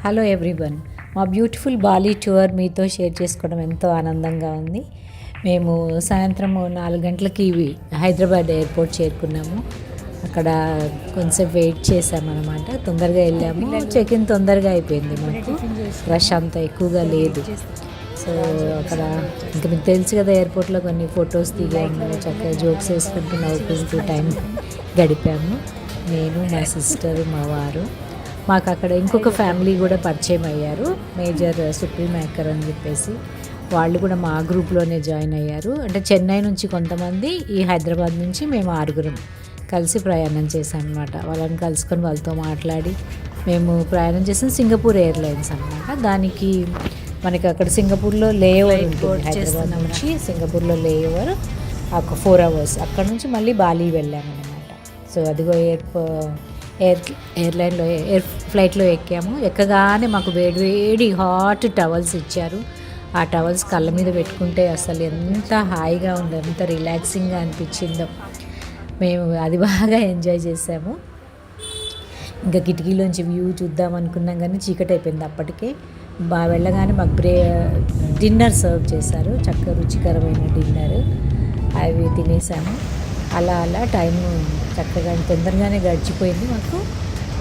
Hello everyone, మా beautiful Bali tour మీతో share చేసుకోవడం ఎంతో ఆనందంగా ఉంది. మేము సాయంత్రం 4 గంటలకి హైదరాబాద్ ఎయిర్పోర్ట్ చేరుకున్నాము. అక్కడ కొంచెం వెయిట్ చేసామన్నమాట. తొందరగా వెళ్ళాము. చెక్ ఇన్ తొందరగా అయిపోయింది. మాకు రష్ అంత ఎక్కువగా లేదు. సో అక్కడ ఇంకా మీకు తెలుసు కదా, ఎయిర్పోర్ట్లో కొన్ని ఫొటోస్ దిగాము. చక్కగా జోక్స్ వేసుకుంటూ నవ్వుకుంటూ టైం గడిపాము. నేను, మా సిస్టర్, మా వారు. మాకు అక్కడ ఇంకొక ఫ్యామిలీ కూడా పరిచయం అయ్యారు, మేజర్ సుప్రీం యాంకర్ అని చెప్పేసి. వాళ్ళు కూడా మా గ్రూప్లోనే జాయిన్ అయ్యారు. అంటే చెన్నై నుంచి కొంతమంది, ఈ హైదరాబాద్ నుంచి మేము 6 కలిసి ప్రయాణం చేశాం అనమాట. వాళ్ళని కలుసుకొని వాళ్ళతో మాట్లాడి మేము ప్రయాణం చేసిన సింగపూర్ ఎయిర్లైన్స్ అనమాట. దానికి మనకి అక్కడ సింగపూర్లో లేఓవర్ ఉంటుంది. హైదరాబాద్ నుంచి సింగపూర్లో లేఓవర్ ఒక 4 hours. అక్కడ నుంచి మళ్ళీ బాలి వెళ్ళామన్నమాట. సో అదిగో ఎయిర్లైన్లో ఫ్లైట్లో ఎక్కాము. ఎక్కగానే మాకు వేడి హాట్ టవల్స్ ఇచ్చారు. ఆ టవల్స్ కళ్ళ మీద పెట్టుకుంటే అసలు ఎంత హాయిగా ఉందో, ఎంత రిలాక్సింగ్గా అనిపించిందో. మేము అది బాగా ఎంజాయ్ చేసాము. ఇంకా కిటికీలోంచి వ్యూ చూద్దాం అనుకున్నాం, కానీ చీకటి అయిపోయింది అప్పటికే. వెళ్ళగానే మాకు డిన్నర్ సర్వ్ చేశారు, చక్కగా రుచికరమైన డిన్నర్. అవి తినేసాము. అలా టైము చక్కగా తొందరగానే గడిచిపోయింది. మాకు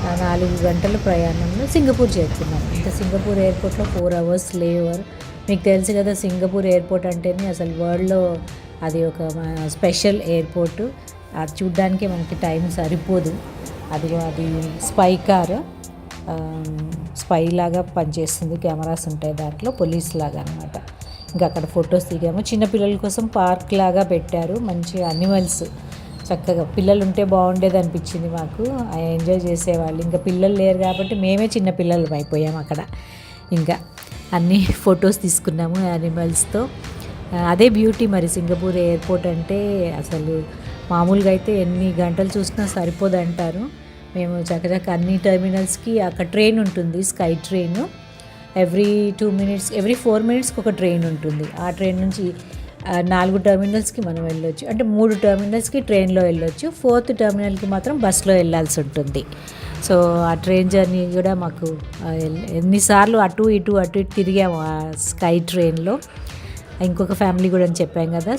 4 గంటల ప్రయాణంలో సింగపూర్ చేరుకున్నాం. ఇంకా సింగపూర్ ఎయిర్పోర్ట్లో 4 hours లేఓవర్. మీకు తెలుసు కదా, సింగపూర్ ఎయిర్పోర్ట్ అంటేనే అసలు వరల్డ్లో అది ఒక స్పెషల్ ఎయిర్పోర్టు. అది చూడ్డానికి మనకి టైం సరిపోదు. అది స్పై కార్, స్పై లాగా పనిచేస్తుంది. కెమెరాస్ ఉంటాయి దాంట్లో, పోలీస్ లాగా అనమాట. ఇంకా అక్కడ ఫొటోస్ దిగాము. చిన్నపిల్లల కోసం పార్క్ లాగా పెట్టారు, మంచి అనిమల్స్. చక్కగా పిల్లలు ఉంటే బాగుండేది అనిపించింది మాకు. ఎంజాయ్ చేసేవాళ్ళు. ఇంకా పిల్లలు లేరు కాబట్టి మేమే చిన్న పిల్లలు అయిపోయాము అక్కడ. ఇంకా అన్ని ఫొటోస్ తీసుకున్నాము యానిమల్స్తో. అదే బ్యూటీ మరి సింగపూర్ ఎయిర్పోర్ట్ అంటే. అసలు మామూలుగా అయితే ఎన్ని గంటలు చూసినా సరిపోదంటారు. మేము చక్కచక్క అన్ని టెర్మినల్స్కి అక్కడ ట్రైన్ ఉంటుంది, స్కై ట్రైన్. ఎవ్రీ 4 minutesకి ఒక ట్రైన్ ఉంటుంది. ఆ ట్రైన్ నుంచి 4 టెర్మినల్స్కి మనం వెళ్ళొచ్చు. అంటే 3 టెర్మినల్స్కి ట్రైన్లో వెళ్ళొచ్చు, 4th టెర్మినల్కి మాత్రం బస్సులో వెళ్ళాల్సి ఉంటుంది. సో ఆ ట్రైన్ జర్నీ కూడా మాకు ఎన్నిసార్లు అటు ఇటు తిరిగాము ఆ స్కై ట్రైన్లో. ఇంకొక ఫ్యామిలీ కూడా అని చెప్పాం కదా,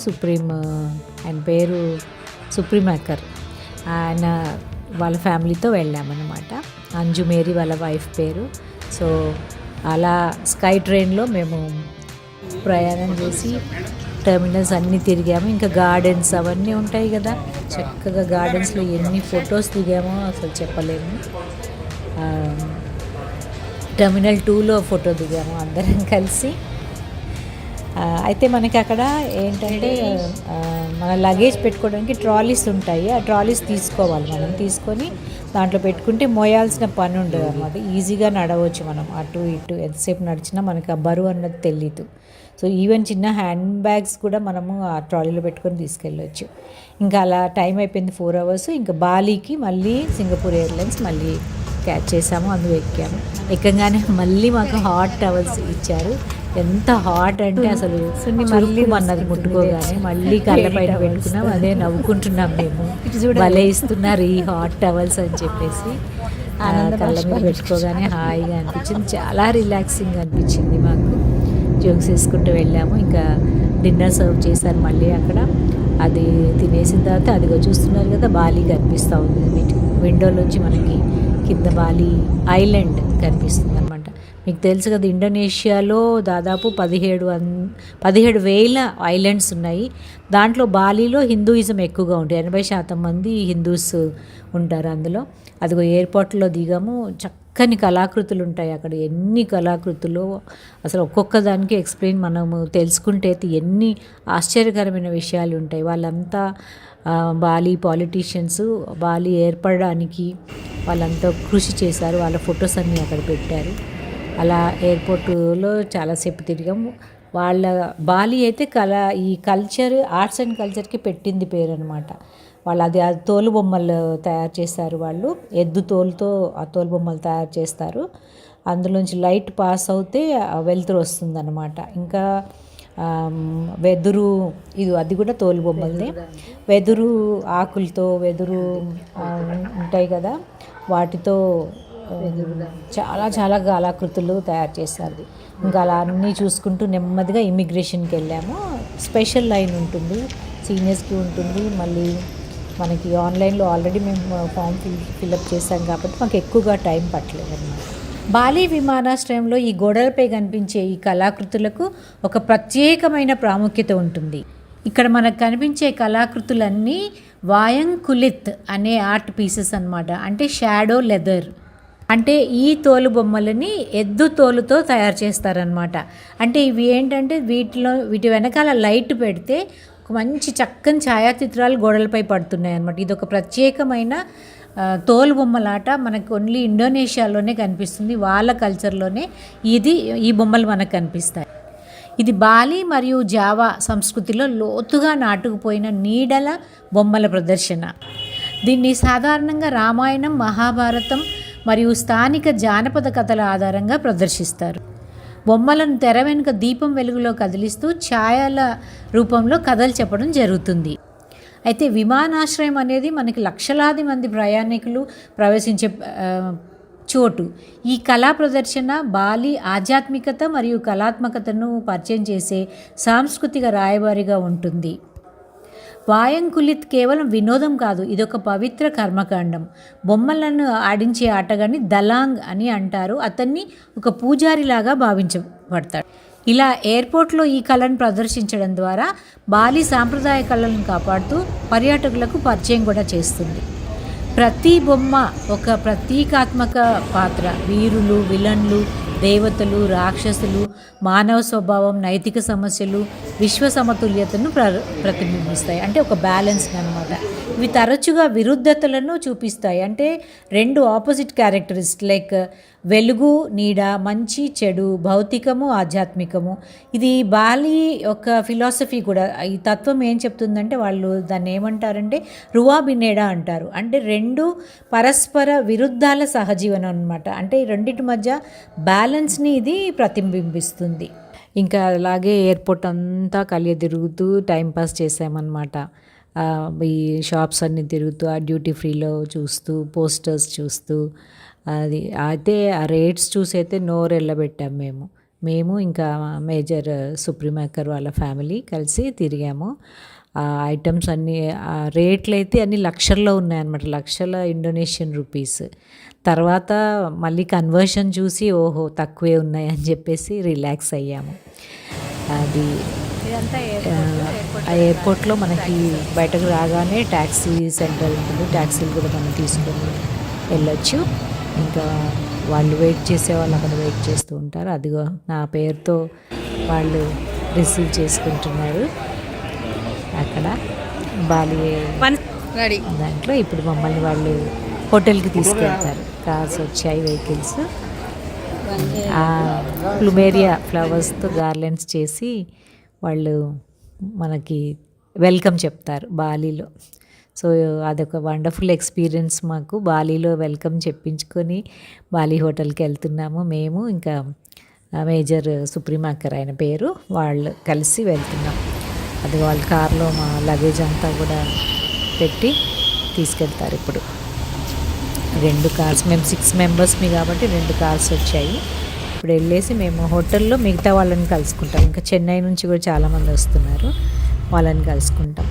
ఆయన పేరు సుప్రీం యాంకర్. ఆయన వాళ్ళ ఫ్యామిలీతో వెళ్ళామన్నమాట. అంజు మేరీ వాళ్ళ వైఫ్ పేరు. సో అలా స్కై ట్రైన్లో మేము ప్రయాణం చేసి టెర్మినల్స్ అన్నీ తిరిగాము. ఇంకా గార్డెన్స్ అవన్నీ ఉంటాయి కదా, చక్కగా గార్డెన్స్లో ఎన్ని ఫొటోస్ దిగామో అసలు చెప్పలేము. టెర్మినల్ 2లో ఫోటో దిగాము అందరం కలిసి. అయితే మనకి అక్కడ ఏంటంటే మన లగేజ్ పెట్టుకోవడానికి ట్రాలీస్ ఉంటాయి. ఆ ట్రాలీస్ తీసుకోవాలి. మనం తీసుకొని దాంట్లో పెట్టుకుంటే మోయాల్సిన పని ఉండదు అన్నమాట. ఈజీగా నడవచ్చు మనం అటు ఇటు. ఎంతసేపు నడిచినా మనకి ఆ బరువు అన్నది తెలీదు. సో ఈవెన్ చిన్న హ్యాండ్ బ్యాగ్స్ కూడా మనము ఆ ట్రాలీలో పెట్టుకొని తీసుకెళ్ళవచ్చు. ఇంకా అలా టైం అయిపోయింది 4 hours. ఇంకా బాలీకి మళ్ళీ సింగపూర్ ఎయిర్లైన్స్ మళ్ళీ క్యాచ్ చేసాము, అందులో ఎక్కాము. ఎక్కగానే మళ్ళీ మాకు హాట్ టవల్స్ ఇచ్చారు. ఎంత హాట్ అంటే అసలు మళ్ళీ అన్నది ముట్టుకోగానే మళ్ళీ కళ్ళ పైన పెట్టుకున్నాం. అదే నవ్వుకుంటున్నాం మేము, భలే ఇస్తున్నారు ఈ హాట్ టవల్స్ అని చెప్పేసి. కళ్ళ మీద పెట్టుకోగానే హాయిగా అనిపించింది, చాలా రిలాక్సింగ్ అనిపించింది మాకు. జోక్స్ వేసుకుంటూ వెళ్ళాము. ఇంకా డిన్నర్ సర్వ్ చేశారు మళ్ళీ అక్కడ. అది తినేసిన తర్వాత అదిగో చూస్తున్నారు కదా, బాలి కనిపిస్తూ ఉంది విండోలోంచి. మనకి కింద బాలి ఐలాండ్ కనిపిస్తుంది అనమాట. మీకు తెలుసు కదా, ఇండోనేషియాలో దాదాపు 17,000 ఐలాండ్స్ ఉన్నాయి. దాంట్లో బాలీలో హిందూయిజం ఎక్కువగా ఉంటుంది. 80% మంది హిందూస్ ఉంటారు అందులో. అదిగో ఎయిర్పోర్ట్లో దిగాము. చక్కని కళాకృతులు ఉంటాయి అక్కడ. ఎన్ని కళాకృతులు అసలు ఒక్కొక్క దానికి ఎక్స్ప్లెయిన్ మనము తెలుసుకుంటే ఎన్ని ఆశ్చర్యకరమైన విషయాలు ఉంటాయి. వాళ్ళంతా బాలి పాలిటీషియన్స్, బాలి ఏర్పడడానికి వాళ్ళంతా కృషి చేశారు. వాళ్ళ ఫొటోస్ అన్నీ అక్కడ పెట్టారు. అలా ఎయిర్పోర్టులో చాలాసేపు తిరిగాము. వాళ్ళ బాలి అయితే ఈ ఆర్ట్స్ అండ్ కల్చర్కి పెట్టింది పేరు అనమాట. వాళ్ళు అది తోలు బొమ్మలు తయారు చేస్తారు. వాళ్ళు ఎద్దు తోలుతో ఆ తోలు బొమ్మలు తయారు చేస్తారు. అందులోంచి లైట్ పాస్ అవుతే వెలుతురు వస్తుందన్నమాట. ఇంకా వెదురు, అది కూడా తోలు బొమ్మలదే. వెదురు ఆకులతో, వెదురు ఉంటాయి కదా, వాటితో చాలా చాలా కళాకృతులు తయారు చేస్తారు. ఇంకా అలా అన్నీ చూసుకుంటూ నెమ్మదిగా ఇమిగ్రేషన్కి వెళ్ళాము. స్పెషల్ లైన్ ఉంటుంది, సీనియర్స్కి ఉంటుంది, మళ్ళీ మనకి ఆన్లైన్లో ఆల్రెడీ మేము ఫామ్ ఫిల్అప్ చేసాం కాబట్టి మాకు ఎక్కువగా టైం పట్టలేదు అన్నమాట. బాలి విమానాశ్రయంలో ఈ గోడలపై కనిపించే ఈ కళాకృతులకు ఒక ప్రత్యేకమైన ప్రాముఖ్యత ఉంటుంది. ఇక్కడ మనకు కనిపించే కళాకృతులన్నీ వాయంకులిత్ అనే ఆర్ట్ పీసెస్ అన్నమాట. అంటే షాడో లెదర్, అంటే ఈ తోలు బొమ్మలని ఎద్దు తోలుతో తయారు చేస్తారనమాట. అంటే ఇవి ఏంటంటే వీటి వెనకాల లైట్ పెడితే ఒక మంచి చక్కని ఛాయాచిత్రాలు గోడలపై పడుతున్నాయి అన్నమాట. ఇది ఒక ప్రత్యేకమైన తోలు బొమ్మలాట మనకు ఓన్లీ ఇండోనేషియాలోనే కనిపిస్తుంది. వాళ్ళ కల్చర్లోనే ఈ బొమ్మలు మనకు కనిపిస్తాయి. ఇది బాలి మరియు జావా సంస్కృతిలో లోతుగా నాటుకుపోయిన నీడల బొమ్మల ప్రదర్శన. దీన్ని సాధారణంగా రామాయణం, మహాభారతం మరియు స్థానిక జానపద కథల ఆధారంగా ప్రదర్శిస్తారు. బొమ్మలను తెర వెనుక దీపం వెలుగులో కదిలిస్తూ ఛాయల రూపంలో కథలు చెప్పడం జరుగుతుంది. అయితే విమానాశ్రయం అనేది మనకి లక్షలాది మంది ప్రయాణికులు ప్రవేశించే చోటు. ఈ కళా ప్రదర్శన బాలి ఆధ్యాత్మికత మరియు కళాత్మకతను పరిచయం చేసే సాంస్కృతిక రాయబారిగా ఉంటుంది. వాయంకులిత్ కేవలం వినోదం కాదు, ఇదొక పవిత్ర కర్మకాండం. బొమ్మలను ఆడించే ఆటగాన్ని దలాంగ్ అని అంటారు. అతన్ని ఒక పూజారిలాగా భావించబడతాడు. ఇలా ఎయిర్పోర్ట్లో ఈ కళను ప్రదర్శించడం ద్వారా బాలి సాంప్రదాయ కళలను కాపాడుతూ పర్యాటకులకు పరిచయం కూడా చేస్తుంది. ప్రతి బొమ్మ ఒక ప్రతీకాత్మక పాత్ర. వీరులు, విలన్లు, దేవతలు, రాక్షసులు, మానవ స్వభావం, నైతిక సమస్యలు, విశ్వ సమతుల్యతను ప్రతిబింబిస్తాయి. అంటే ఒక బ్యాలెన్స్ అన్నమాట. ఇవి తరచుగా విరుద్ధతలను చూపిస్తాయి. అంటే రెండు ఆపోజిట్ క్యారెక్టరిస్ట్ లైక్ వెలుగు, నీడ, మంచి, చెడు, భౌతికము, ఆధ్యాత్మికము. ఇది బాలి ఒక ఫిలాసఫీ కూడా. ఈ తత్వం ఏం చెప్తుందంటే వాళ్ళు దాన్ని ఏమంటారంటే రువాబినేడా అంటారు. అంటే రెండు పరస్పర విరుద్ధాల సహజీవనం అనమాట. అంటే ఈ రెండింటి మధ్య బ్యాలెన్స్ని ఇది ప్రతిబింబిస్తుంది. ఇంకా అలాగే ఎయిర్పోర్ట్ అంతా తిరుగుతూ టైంపాస్ చేసామన్నమాట. ఈ షాప్స్ అన్నీ తిరుగుతూ, ఆ డ్యూటీ ఫ్రీలో చూస్తూ, పోస్టర్స్ చూస్తూ, అది అయితే ఆ రేట్స్ చూసి అయితే నోరు వెళ్ళబెట్టాము మేము ఇంకా మేజర్ సుప్రీమాకర్ వాళ్ళ ఫ్యామిలీ కలిసి తిరిగాము. ఆ ఐటమ్స్ అన్నీ, ఆ రేట్లు అయితే అన్ని లక్షల్లో ఉన్నాయన్నమాట, లక్షల ఇండోనేషియన్ రూపీస్. తర్వాత మళ్ళీ కన్వర్షన్ చూసి ఓహో తక్కువే ఉన్నాయి అని చెప్పేసి రిలాక్స్ అయ్యాము. అది ఆ ఎయిర్పోర్ట్లో మనకి బయటకు రాగానే ట్యాక్సీ సెంటర్ ఉంటుంది. ట్యాక్సీలు కూడా మనం తీసుకొని వెళ్ళొచ్చు. ఇంకా వాళ్ళు వెయిట్ చేసే వాళ్ళు అక్కడ వెయిట్ చేస్తూ ఉంటారు. అదిగో నా పేరుతో వాళ్ళు రిసీవ్ చేసుకుంటున్నారు అక్కడ బాలి దాంట్లో. ఇప్పుడు మమ్మల్ని వాళ్ళు హోటల్కి తీసుకెళ్తారు. కార్స్ వచ్చాయి, వెహికల్స్. ప్లూమేరియా ఫ్లవర్స్తో గార్లెండ్స్ చేసి వాళ్ళు మనకి వెల్కమ్ చెప్తారు బాలీలో. సో అదొక వండర్ఫుల్ ఎక్స్పీరియన్స్ మాకు. బాలీలో వెల్కమ్ చెప్పించుకొని బాలి హోటల్కి వెళ్తున్నాము మేము, ఇంకా మేజర్ సుప్రీమాకర్ ఆయన పేరు, వాళ్ళు కలిసి వెళ్తున్నాం. అది వాళ్ళ కార్లో మా లగేజ్ అంతా కూడా పెట్టి తీసుకెళ్తారు. ఇప్పుడు 2 కార్స్, మేము 6 మెంబర్స్మి కాబట్టి 2 కార్స్ వచ్చాయి. ఇప్పుడు వెళ్ళేసి మేము హోటల్లో మిగతా వాళ్ళని కలుసుకుంటాం. ఇంకా చెన్నై నుంచి కూడా చాలామంది వస్తున్నారు, వాళ్ళని కలుసుకుంటాం.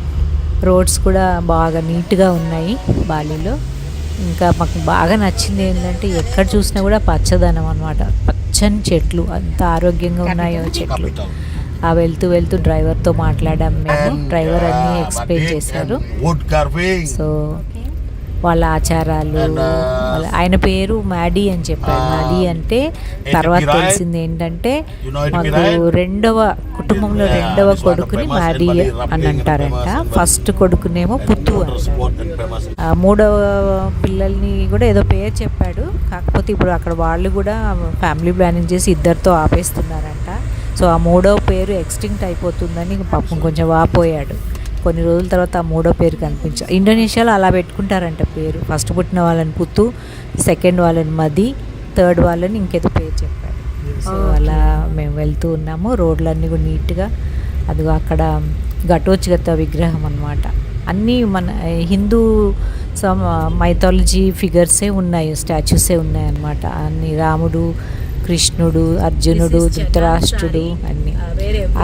రోడ్స్ కూడా బాగా నీట్గా ఉన్నాయి బాలీలో. ఇంకా మాకు బాగా నచ్చింది ఏంటంటే ఎక్కడ చూసినా కూడా పచ్చదనం అనమాట. పచ్చని చెట్లు, అంత ఆరోగ్యంగా ఉన్నాయో చెట్లు. వెళ్తూ వెళ్తూ డ్రైవర్తో మాట్లాడాము మేము. డ్రైవర్ అన్నీ ఎక్స్ప్లెయిన్ చేశారు. సో వాళ్ళ ఆచారాలు, ఆయన పేరు మ్యాడీ అని చెప్పారు. మ్యాడీ అంటే తర్వాత తెలిసింది ఏంటంటే మాకు కుటుంబంలో రెండవ కొడుకుని మ్యాడీ అని అంటారంట. ఫస్ట్ కొడుకునేమో పుత్తు అంటారు. 3వ పిల్లల్ని కూడా ఏదో పేరు చెప్పాడు. కాకపోతే ఇప్పుడు అక్కడ వాళ్ళు కూడా ఫ్యామిలీ ప్లానింగ్ చేసి 2తో ఆపేస్తున్నారంట. సో ఆ 3వ పేరు ఎక్స్టింక్ట్ అయిపోతుందని పాపం కొంచెం వాపోయాడు. కొన్ని రోజుల తర్వాత ఆ 3వ పేరు కనిపించారు. ఇండోనేషియాలో అలా పెట్టుకుంటారంట పేరు. ఫస్ట్ పుట్టిన వాళ్ళని పుత్తు, సెకండ్ వాళ్ళని మది, థర్డ్ వాళ్ళని ఇంకేదో పేరు చెప్పారు. సో అలా మేము వెళ్తూ ఉన్నాము. రోడ్లన్నీ కూడా నీట్గా. అదిగో అక్కడ ఘటోత్కచ విగ్రహం అన్నమాట. అన్నీ మన హిందూ మైథాలజీ ఫిగర్సే ఉన్నాయి, స్టాచ్యూసే ఉన్నాయన్నమాట. అన్ని రాముడు, కృష్ణుడు, అర్జునుడు, ధృతరాష్ట్రుడు అన్నీ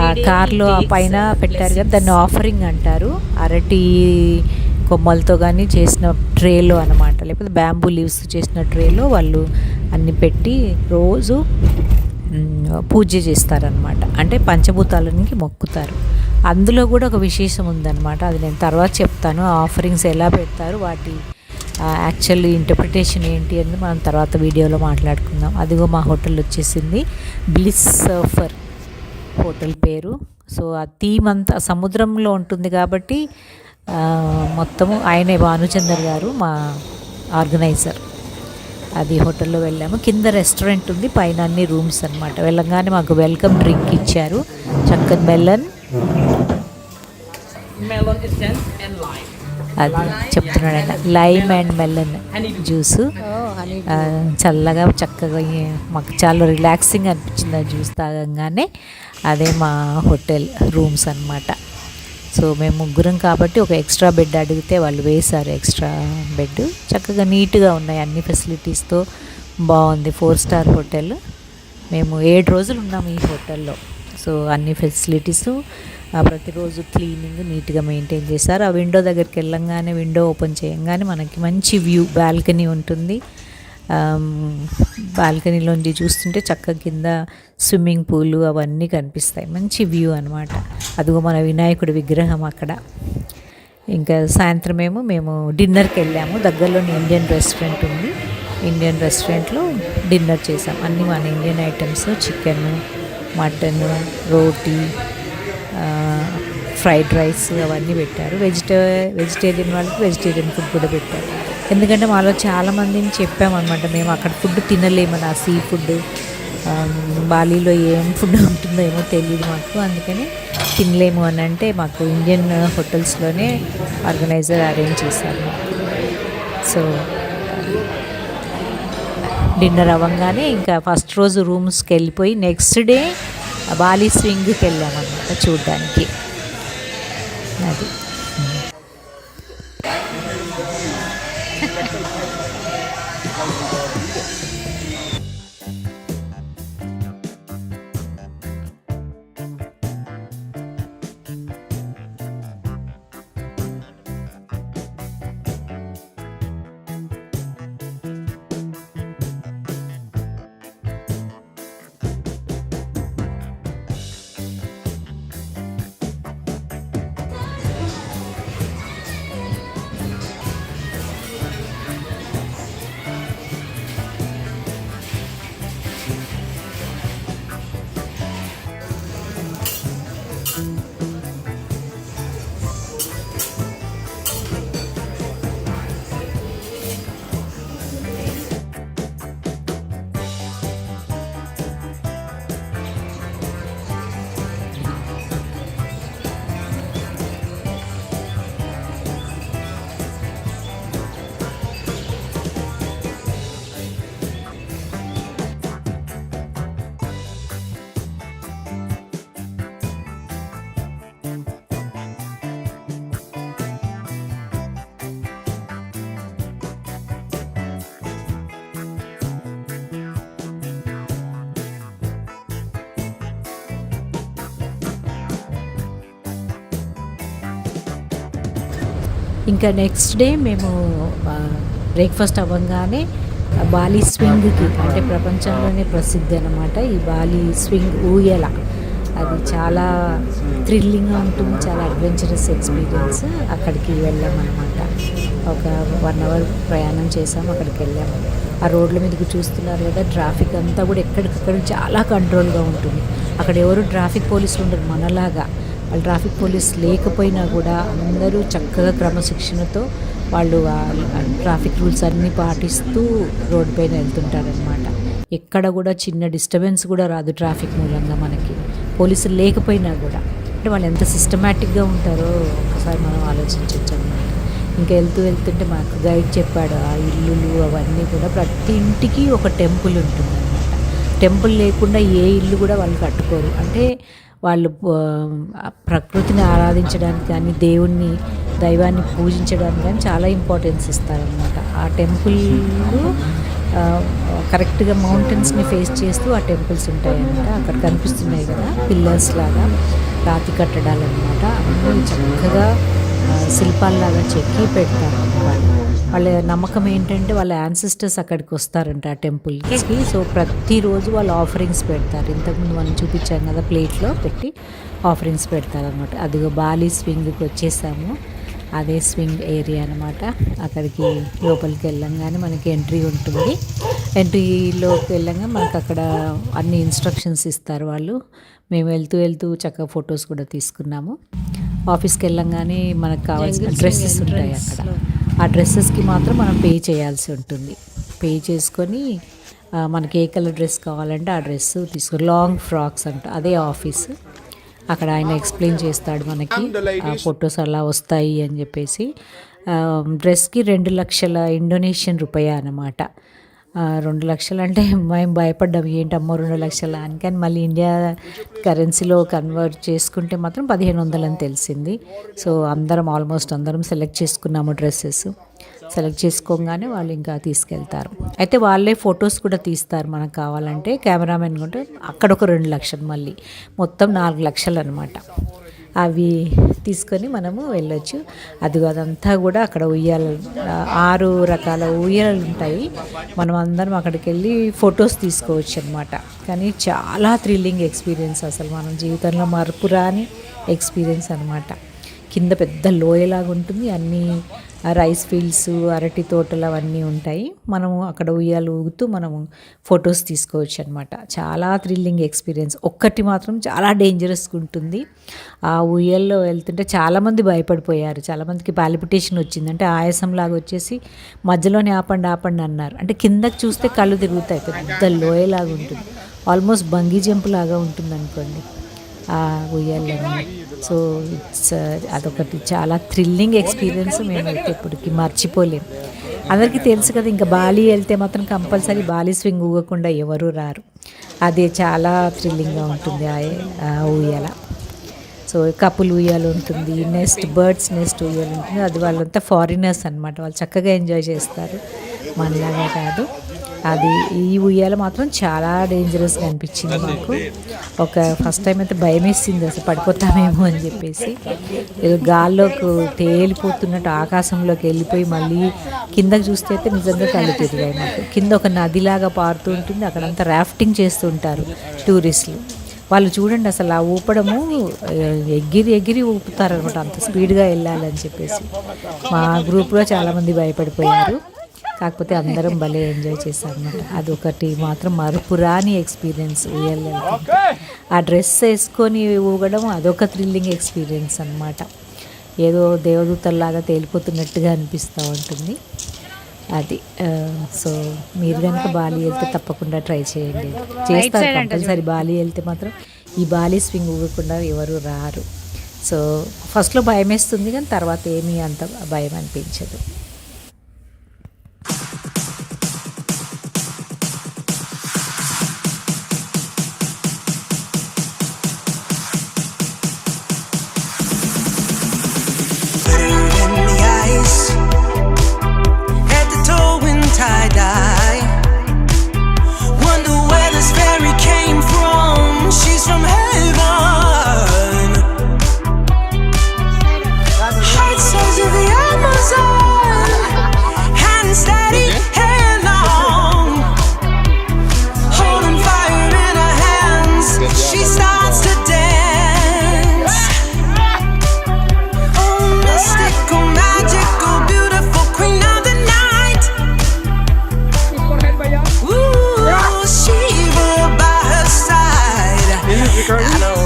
ఆ కార్లో ఆ పైన పెట్టారు కదా, దాన్ని ఆఫరింగ్ అంటారు. అరటి కొమ్మలతో కానీ చేసిన ట్రేలో అనమాట, లేకపోతే బ్యాంబూ లీవ్స్ చేసిన ట్రేలో వాళ్ళు అన్ని పెట్టి రోజు పూజ చేస్తారనమాట. అంటే పంచభూతాలనికి మొక్కుతారు. అందులో కూడా ఒక విశేషం ఉందన్నమాట, అది నేను తర్వాత చెప్తాను. ఆఫరింగ్స్ ఎలా పెడతారు, వాటి యాక్చువల్ ఇంటర్ప్రిటేషన్ ఏంటి అని మనం తర్వాత వీడియోలో మాట్లాడుకుందాం. అదిగో మా హోటల్ వచ్చేసింది, బ్లిస్ సర్ఫర్ హోటల్ పేరు. సో ఆ థీమ్ అంతా సముద్రంలో ఉంటుంది కాబట్టి మొత్తము ఆయనే భానుచందర్ గారు మా ఆర్గనైజర్. అది హోటల్లో వెళ్ళాము. కింద రెస్టారెంట్ ఉంది, పైన అన్ని రూమ్స్ అనమాట. వెళ్ళంగానే మాకు వెల్కమ్ డ్రింక్ ఇచ్చారు, చక్కని మెలన్ అది చెప్తున్నాడు ఆయన, లైమ్ అండ్ మెలన్ జ్యూసు. చల్లగా చక్కగా మాకు చాలా రిలాక్సింగ్ అనిపించింది ఆ జ్యూస్ తాగంగానే. అదే మా హోటల్ రూమ్స్ అనమాట. సో మేము ముగ్గురం కాబట్టి ఒక ఎక్స్ట్రా బెడ్ అడిగితే వాళ్ళు వేశారు, ఎక్స్ట్రా బెడ్. చక్కగా నీట్గా ఉన్నాయి, అన్ని ఫెసిలిటీస్తో బాగుంది. 4 స్టార్ హోటల్. మేము 7 రోజులు ఉన్నాము ఈ హోటల్లో. సో అన్ని ఫెసిలిటీస్, ప్రతిరోజు క్లీనింగ్ నీట్గా మెయింటైన్ చేశారు. ఆ విండో దగ్గరికి వెళ్ళంగానే, విండో ఓపెన్ చేయంగానే మనకి మంచి వ్యూ, బాల్కనీ ఉంటుంది. బాల్కనీలోంచి చూస్తుంటే చక్కగా కింద స్విమ్మింగ్ పూలు అవన్నీ కనిపిస్తాయి, మంచి వ్యూ అనమాట. అదిగో మన వినాయకుడి విగ్రహం అక్కడ. ఇంకా సాయంత్రం మేము డిన్నర్కి వెళ్ళాము. దగ్గరలోని ఇండియన్ రెస్టారెంట్ ఉంది, ఇండియన్ రెస్టారెంట్లో డిన్నర్ చేసాం. అన్నీ మన ఇండియన్ ఐటమ్స్, చికెన్, మటన్, రోటీ, ఫ్రైడ్ రైస్ అవన్నీ పెట్టారు. వెజిటేరియన్ వాళ్ళకి వెజిటేరియన్ ఫుడ్ కూడా పెట్టారు. ఎందుకంటే మాలో చాలామందిని చెప్పామన్నమాట, మేము అక్కడ ఫుడ్ తినలేమని, ఆ సీ ఫుడ్. బాలీలో ఏం ఫుడ్ ఉంటుందో ఏమో తెలియదు మాకు, అందుకని తినలేము అని అంటే మాకు ఇండియన్ హోటల్స్లోనే ఆర్గనైజర్ అరేంజ్ చేశారు. సో డిన్నర్ అవ్వగానే ఇంకా ఫస్ట్ రోజు రూమ్స్కి వెళ్ళిపోయి నెక్స్ట్ డే బాలీ స్వింగ్కి వెళ్ళామన్నమాట చూడ్డానికి. అది ఇంకా నెక్స్ట్ డే మేము బ్రేక్ఫాస్ట్ అవ్వగానే బాలీ స్వింగ్కి, అంటే ప్రపంచంలోనే ప్రసిద్ధి అనమాట ఈ బాలీ స్వింగ్ ఊయల. అది చాలా థ్రిల్లింగ్గా ఉంటుంది, చాలా అడ్వెంచరస్ ఎక్స్పీరియన్స్. అక్కడికి వెళ్ళామన్నమాట. ఒక 1 అవర్ ప్రయాణం చేసాము, అక్కడికి వెళ్ళాము. ఆ రోడ్ల మీదకి చూస్తున్నారు కదా, ట్రాఫిక్ అంతా కూడా ఎక్కడికక్కడ చాలా కంట్రోల్గా ఉంటుంది. అక్కడ ఎవరు ట్రాఫిక్ పోలీసులు ఉండరు మనలాగా. వాళ్ళు ట్రాఫిక్ పోలీస్ లేకపోయినా కూడా అందరూ చక్కగా క్రమశిక్షణతో వాళ్ళు ట్రాఫిక్ రూల్స్ అన్నీ పాటిస్తూ రోడ్డు పైన వెళ్తుంటారనమాట. ఎక్కడ కూడా చిన్న డిస్టర్బెన్స్ కూడా రాదు ట్రాఫిక్ మూలంగా మనకి, పోలీసులు లేకపోయినా కూడా. అంటే వాళ్ళు ఎంత సిస్టమేటిక్గా ఉంటారో ఒకసారి మనం ఆలోచించవచ్చు అనమాట. ఇంకా వెళ్తుంటే మాకు గైడ్ చెప్పాడు, ఆ ఇల్లులు అవన్నీ కూడా ప్రతి ఇంటికి ఒక టెంపుల్ ఉంటుందన్నమాట. టెంపుల్ లేకుండా ఏ ఇల్లు కూడా వాళ్ళు కట్టుకోరు. అంటే వాళ్ళు ప్రకృతిని ఆరాధించడానికి కానీ దైవాన్ని పూజించడానికి కానీ చాలా ఇంపార్టెన్స్ ఇస్తారనమాట. ఆ టెంపుల్ కరెక్ట్గా మౌంటైన్స్ని ఫేస్ చేస్తూ ఆ టెంపుల్స్ ఉంటాయన్నమాట. అక్కడ కనిపిస్తున్నాయి కదా పిల్లర్స్ లాగా రాతి కట్టడాలు అనమాట. అన్నీ చక్కగా శిల్పాల్లాగా చెక్కి పెడతారు వాళ్ళ నమ్మకం ఏంటంటే వాళ్ళ యాన్సిస్టర్స్ అక్కడికి వస్తారంట ఆ టెంపుల్స్కి. సో ప్రతిరోజు వాళ్ళు ఆఫరింగ్స్ పెడతారు. ఇంతకుముందు మనం చూపించాం కదా ప్లేట్లో పెట్టి ఆఫరింగ్స్ పెడతారనమాట. అదిగో బాలి స్వింగ్కి వచ్చేసాము. అదే స్వింగ్ ఏరియా అనమాట. అక్కడికి లోపలికి వెళ్ళంగానే మనకి ఎంట్రీ ఉంటుంది. ఎంట్రీలోకి వెళ్ళంగా మనకు అక్కడ అన్ని ఇన్స్ట్రక్షన్స్ ఇస్తారు వాళ్ళు. మేము వెళ్తూ చక్కగా ఫొటోస్ కూడా తీసుకున్నాము. ఆఫీస్కి వెళ్ళంగానే మనకు కావాల్సిన డ్రెస్సెస్ ఉంటాయి అక్కడ. ఆ డ్రెస్సెస్కి మాత్రం మనం పే చేయాల్సి ఉంటుంది. పే చేసుకొని మనకి ఏ కలర్ డ్రెస్ కావాలంటే ఆ డ్రెస్ తీసుకొని లాంగ్ ఫ్రాక్స్ అంట అదే ఆఫీస్. అక్కడ ఆయన ఎక్స్ప్లెయిన్ చేస్తాడు మనకి ఫొటోస్ అలా వస్తాయి అని చెప్పేసి. డ్రెస్కి 2 లక్షల ఇండోనేషియన్ రూపాయ అనమాట. 2 లక్షలు అంటే మేము భయపడ్డాం, ఏంటమ్మో 2 లక్షల అని. కానీ మళ్ళీ ఇండియా కరెన్సీలో కన్వర్ట్ చేసుకుంటే మాత్రం 1500 అని తెలిసింది. సో ఆల్మోస్ట్ అందరం సెలెక్ట్ చేసుకున్నాము డ్రెస్సెస్. సెలెక్ట్ చేసుకోగానే వాళ్ళు ఇంకా తీసుకెళ్తారు. అయితే వాళ్ళే ఫొటోస్ కూడా తీస్తారు మనకు కావాలంటే. కెమెరామెన్ కూడా అక్కడ ఒక 2 లక్షలు, మళ్ళీ మొత్తం 4 లక్షలు అనమాట. అవి తీసుకొని మనము వెళ్ళొచ్చు. అదంతా కూడా అక్కడ 6 రకాల ఉయ్యాలలు ఉంటాయి. మనం అందరం అక్కడికి వెళ్ళి ఫొటోస్ తీసుకోవచ్చు అనమాట. కానీ చాలా థ్రిల్లింగ్ ఎక్స్పీరియన్స్, అసలు మనం జీవితంలో మరపురాని ఎక్స్పీరియన్స్ అనమాట. కింద పెద్ద లోయలాగా ఉంటుంది, అన్నీ రైస్ ఫీల్డ్స్, అరటి తోటలు అవన్నీ ఉంటాయి. మనము అక్కడ ఉయ్యాలు ఊగుతూ మనము ఫొటోస్ తీసుకోవచ్చు అనమాట. చాలా థ్రిల్లింగ్ ఎక్స్పీరియన్స్. ఒక్కటి మాత్రం చాలా డేంజరస్గా ఉంటుంది. ఆ ఉయ్యాల్లో వెళ్తుంటే చాలామంది భయపడిపోయారు. చాలామందికి పాలిపిటేషన్ వచ్చింది, అంటే ఆయాసంలాగా వచ్చేసి మధ్యలోనే ఆపండి అన్నారు. అంటే కిందకి చూస్తే కళ్ళు తిరుగుతాయి, పెద్ద లోయలాగా ఉంటుంది. ఆల్మోస్ట్ బంగీ జంప్ లాగా ఉంటుంది అనుకోండి ఆ ఉయ్యాలని. సో అదొకటి చాలా థ్రిల్లింగ్ ఎక్స్పీరియన్స్. మేమైతే ఇప్పటికి మర్చిపోలేము. అందరికీ తెలుసు కదా, ఇంకా బాలి వెళ్తే మాత్రం కంపల్సరీ బాలి స్వింగ్ ఊగకుండా ఎవరు రారు. అదే చాలా థ్రిల్లింగ్గా ఉంటుంది ఆ ఉయ్యాల. సో కపుల్ ఉయ్యాలు ఉంటుంది, బర్డ్స్ నెస్ట్ ఉయ్యాలు ఉంటుంది. అది వాళ్ళంతా ఫారినర్స్ అనమాట. వాళ్ళు చక్కగా ఎంజాయ్ చేస్తారు, మనలాగా కాదు. ఈ ఉయ్యాల మాత్రం చాలా డేంజరస్గా అనిపించింది నాకు. ఫస్ట్ టైం అయితే భయం వేసింది, అసలు పడిపోతామేమో అని చెప్పేసి. ఏదో గాల్లోకి తేలిపోతున్నట్టు ఆకాశంలోకి వెళ్ళిపోయి మళ్ళీ కిందకి చూస్తే అయితే నిజంగా కళ్ళు తిరిగాయి మాకు. కింద ఒక నదిలాగా పారుతూ ఉంటుంది. అక్కడంతా రాఫ్టింగ్ చేస్తూ ఉంటారు టూరిస్టులు. వాళ్ళు చూడండి అసలు ఆ ఊపడము ఎగిరి ఊపుతారు అనమాట, అంత స్పీడ్గా వెళ్ళాలని చెప్పేసి. మా గ్రూప్లో చాలామంది భయపడిపోయారు, కాకపోతే అందరం భలే ఎంజాయ్ చేశాం అనమాట. అదొకటి మాత్రం మరపురాని ఎక్స్పీరియన్స్. ఆ డ్రెస్ వేసుకొని ఊగడం అదొక థ్రిల్లింగ్ ఎక్స్పీరియన్స్ అనమాట. ఏదో దేవదూతల్లాగా తేలిపోతున్నట్టుగా అనిపిస్తూ ఉంటుంది అది. సో మీరు కనుక బాలి వెళ్తే తప్పకుండా ట్రై చేయండి. చేస్తారు కంపల్సరీ. బాలి వెళ్తే మాత్రం ఈ బాలి స్వింగ్ ఊగకుండా ఎవరు రారు. సో ఫస్ట్లో భయం వేస్తుంది, కానీ తర్వాత ఏమీ అంత భయం అనిపించదు. I know.